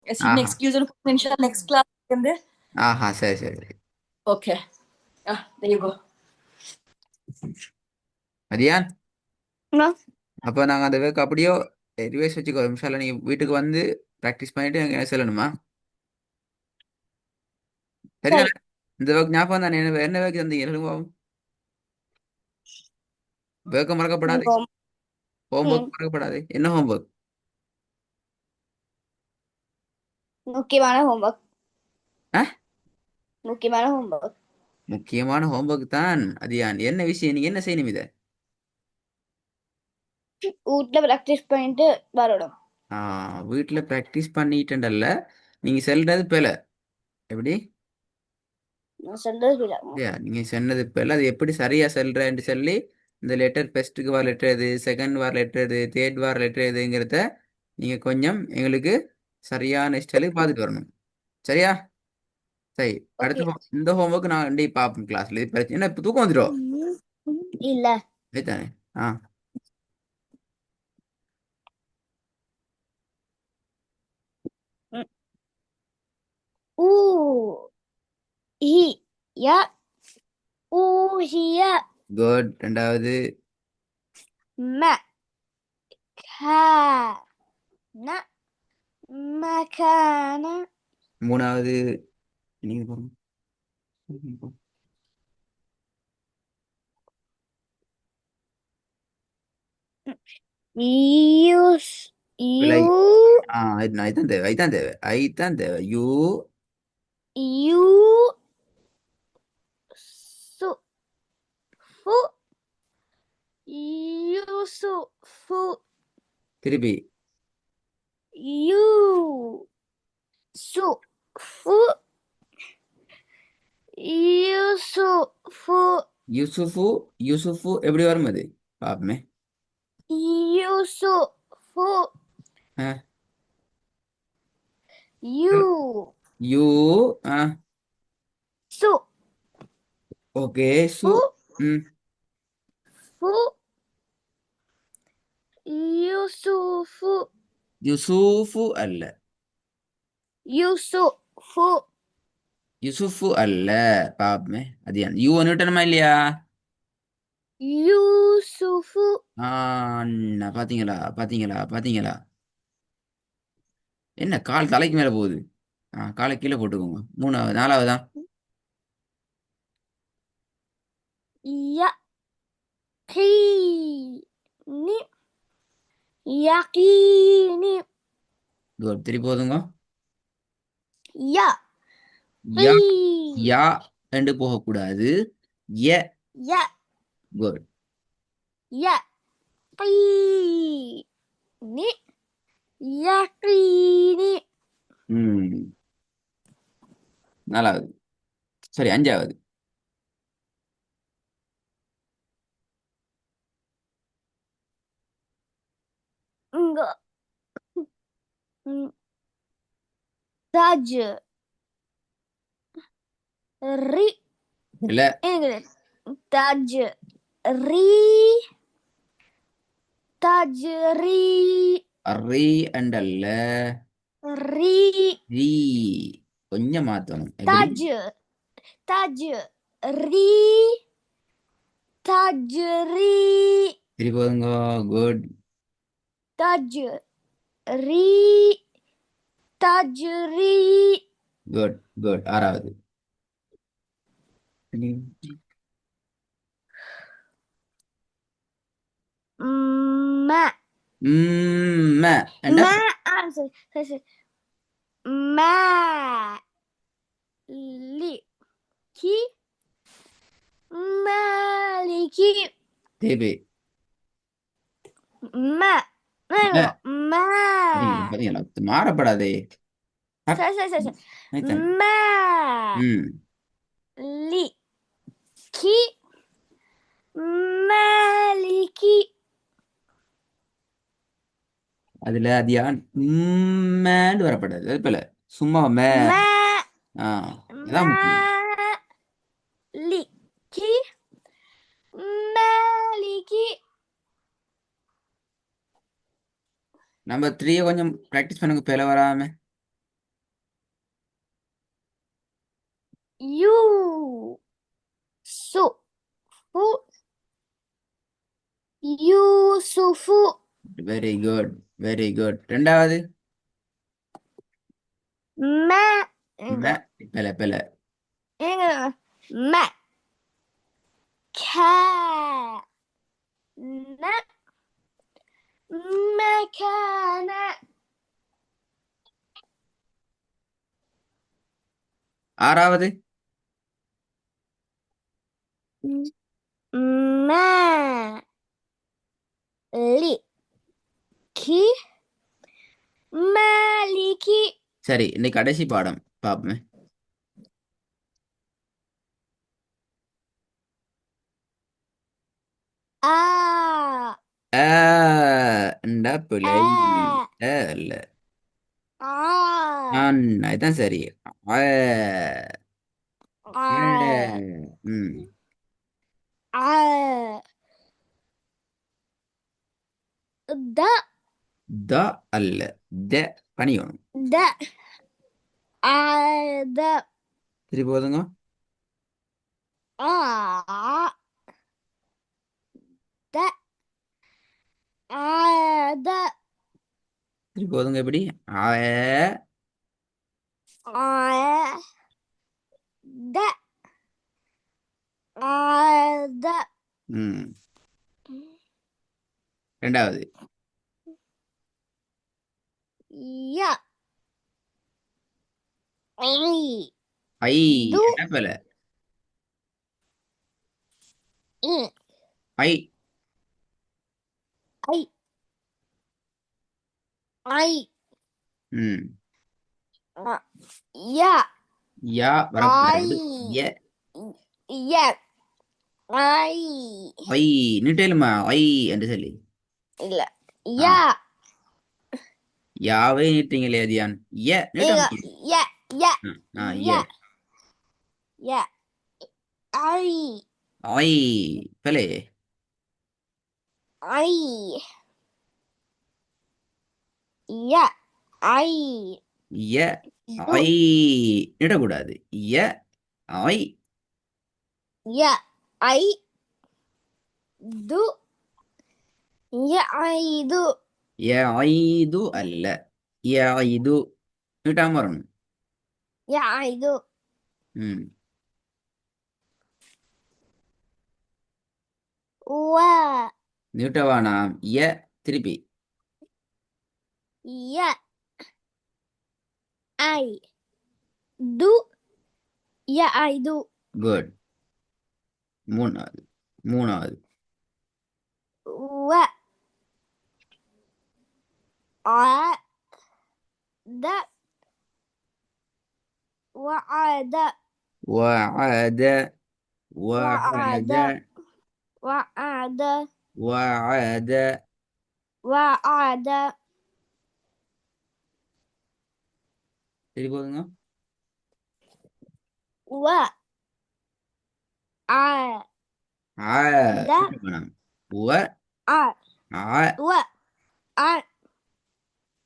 ஆஹா next user next class வந்து. ஆஹா சரி சரி சரி. Okay. there you go. மதியான் No. அப்போ நாங்கள் அந்த வேக்கு அப்படியோ ரிவைஸ் வச்சுக்கோ நிமிஷம் நீ வீட்டுக்கு வந்து ப்ராக்டிஸ் பண்ணிட்டு எனக்கு சொல்லணுமா சரிதானே சரி. இந்த வேக்கு ஞாபகம் தானே என்ன வேக்கு தந்தீங்க சொல்லுங்க வேக்க மறக்கப்படாது ஹோம். ஹோம்ஒர்க் மறக்கப்படாது என்ன ஹோம்ஒர்க் முக்கியமான ஹோம்ஒர்க். ஆ முக்கியமான ஹோம்ஒர்க். முக்கியமான ஹோம்ஒர்க் தான் அது என்ன விஷயம் நீங்க என்ன செய்யணும் இதை வீட்ல ப்ராக்டிஸ் பண்ணிட்டு வரணும். வீட்டில் ப்ராக்டிஸ் பண்ணிட்டேன்டல்ல நீங்கள் செல்றது பிழை எப்படி நான் சொல்றது இல்ல. இல்லையா நீங்கள் சொன்னது பிழை அது எப்படி சரியாக செல்றேன்னு சொல்லி இந்த லெட்டர் ஃபர்ஸ்ட்டுக்கு வர லெட்டர் எது செகண்ட் வர லெட்டர் எது தேர்ட் வர லெட்டர் எதுங்கிறத நீங்கள் கொஞ்சம் எங்களுக்கு சரியான ஸ்டைலுக்கு பார்த்துட்டு வரணும் சரியா சரி அடுத்த ஓகே. இந்த ஹோம்ஒர்க் நான் டே பார்ப்போம் கிளாஸ்ல இது பிரச்சனை என்ன இப்போ தூக்கம் வந்துடும் இல்ல. சரிதானே ஆ ஊ ஹி ய ஊஹிய குட் ரெண்டாவது ம கா ந மகான மூணாவது நீங்க பாருங்க யூஸ் விலை யூ இதுதான் தேவை இதுதான் தேவை ஐதான் தேவை யூ யூ சு ஃபு யூசுஃபு திருப்பி யூ சு ஃபு யூசுஃபு யூசுஃபு யூசுஃபு எப்படி வரும் அது பாப்பமே யூசுஃபு ஆ யூ யூ ஆ சு ஓகே சு ஃபு ம் ஃபு யூசுஃபு யூசுஃபு அல்ல யூசுஃபு யூசுஃபு அல்ல பாப்பமே அது யூ வந்துட்டணுமா இல்லையா யூசுஃபு அண்ணா பாத்தீங்களா பாத்தீங்களா பாத்தீங்களா என்ன கால் தலைக்கு மேல போகுது காலை கீழே போட்டுக்கோங்க மூணாவது நாலாவதா யகீனி யகீனி குட் திருப்பி போதுங்க ய யா கீ யா ரெண்டு போகக்கூடாது எ ய குட் யகீனி யகீனி ம் நாலாவது சரி அஞ்சாவது இங்க தஜ் ரி இல்ல இங்கிலீஷ் தஜ் ரி தஜ் ரி ரீ அண்ட் அல்ல ரி ரீ கொஞ்சம் மாத்தணும் எப்படி தஜ் தஜ் ரி தஜ் ரி திருப்பி போதுங்க குட் தஜ் ரி தஜ் ரி குட் குட் ஆறாவது ம ம் என்ன ம சரி சரி சரி ம லி கி மலிகி தேபே ம இல்ல ம பாத்தீங்களா பாத்தீங்களா மாறப்படாதே சரி சரி சரி சரி ரைத்தானே ம ம் லி கி மலிகி அதுல அது யான் உம்மேன்னு வரப்படாது அது போல சும்மா மே ம ஆ அதான் முக்கியம் மலிகி மலிகி நம்பர் த்ரீயை கொஞ்சம் ப்ராக்டிஸ் பண்ணுங்க பிழை வராம யூ சு ஃபு யூசுஃபு வெரி குட், வெரி குட். ரெண்டாவது ம ம பெல பெல. எங்க ம கா ந மக்கான ஆறாவது ம லி கி மலிகி சரி, இன்னைக்கு கடைசி பாடம் பாப்போமே. ஆ ண்டா பிழை. ஆ இல்ல, ஆ இதுதான் சரி. ஆ, ஆ ம். ஆ த த அல்ல, த பணியணும். த த திருப்பி போதுங்க. ஆ த த திருப்பி போதுங்க. எப்படி? ஆ, த த ம். ரெண்டாவது ய ஐ ஐ து என்ன பெல? இ ஐ ஐ ஐ ம். ய யா ஐ வரக்கூடாது. எ ய ஐ ஐ நீட்டேலுமா ஐ என்று சொல்லி. இல்ல ஆ, ய யாவே நீட்டீங்களே தியான். எ நீட்ட இல்ல முடியும். ய ய எ ய ய ஐ ஐ பெலே. ஐ ய ஐ எ து ஐ நீட்டக்கூடாது. எ ஐ ய ஐ து ய ஐ து எ ஐது அல்ல. எ ஐது நீட்டாம வரணும். ய ஐ து ம். வ நீட்டவானாம். எ திருப்பி. ய ஐ து ய ஐ து குட். மூணாவது மூணாவது வ ஆ த وعد وعد وعد وعد وعد وعد. وعد சரி போதுங்க. و ع ஆ د வேணாம். வ ع ஆ و ع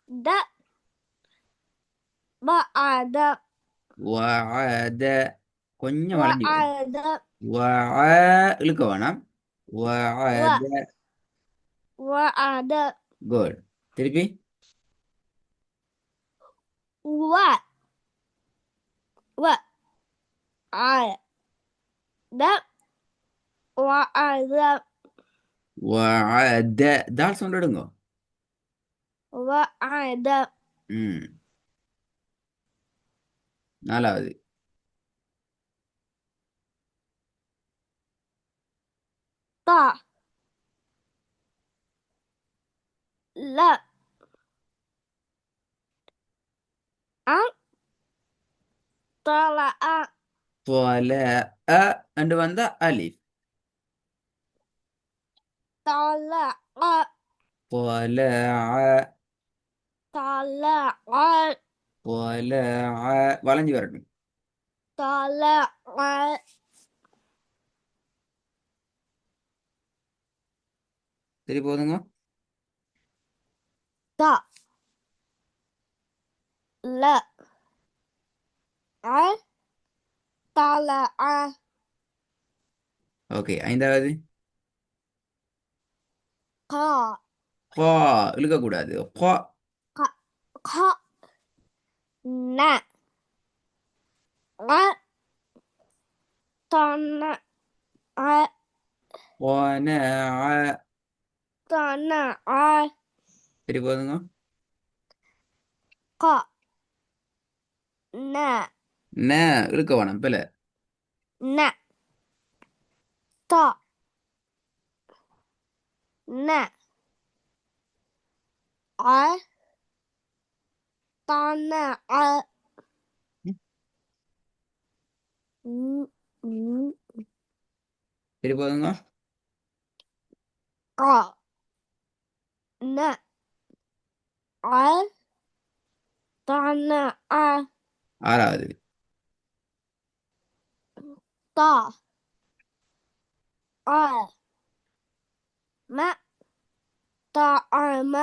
د بعد وعد கொஞ்சம் வளைஞ்சு வரும். وعد வ இழுக்க வேணாம். وعد. وعد குட். திருப்பி. و و ع د وعد وعد தால் சவுண்ட் எடுங்க. وعد ம். நாலாவது ط لا أ طلع طلع அண்டு வந்தா அலிஃப். طلع طلع طلع طلع வளைஞ்சு வரட்டும். طلع சரி போதுங்க. ط لا طلع ஓகே, ஐந்தாவது قا கா இழுக்கக்கூடாது. கா ق ق ن ع طنع قناع. طنع சரி போதுங்க. ق ن ந இழுக்க வேணாம் பிள்ளை. ن ط ن ع طنع சரி போதுங்க. ق ن ع طنع ஆறாவது ط ع م طعم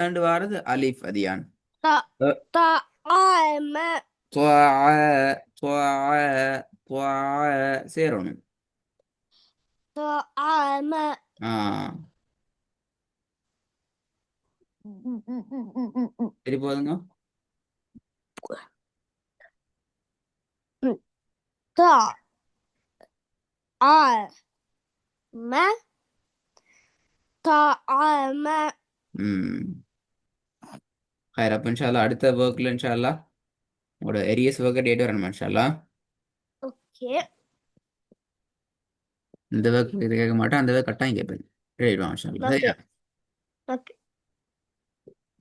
அண்டு வாரது அலிஃப் அதியான். ط طعم சேரணும். طعم ஆ சரி போதுங்க. طعم طعم ம் ஹைர். அப்போ இன்ஷால்லா அடுத்த ஒர்க்கில் இன்ஷால்லா உங்களோட ஏரியஸ் ஒர்க்கை டேட் வரணும் இன்ஷால்லா. اوكي இந்த ஒர்க் இது கேட்க மாட்டேன், அந்த ஒர்க் கட்டாயம் கேட்பேன். ரைட் இன்ஷால்லா. اوكي சரியா? اوكي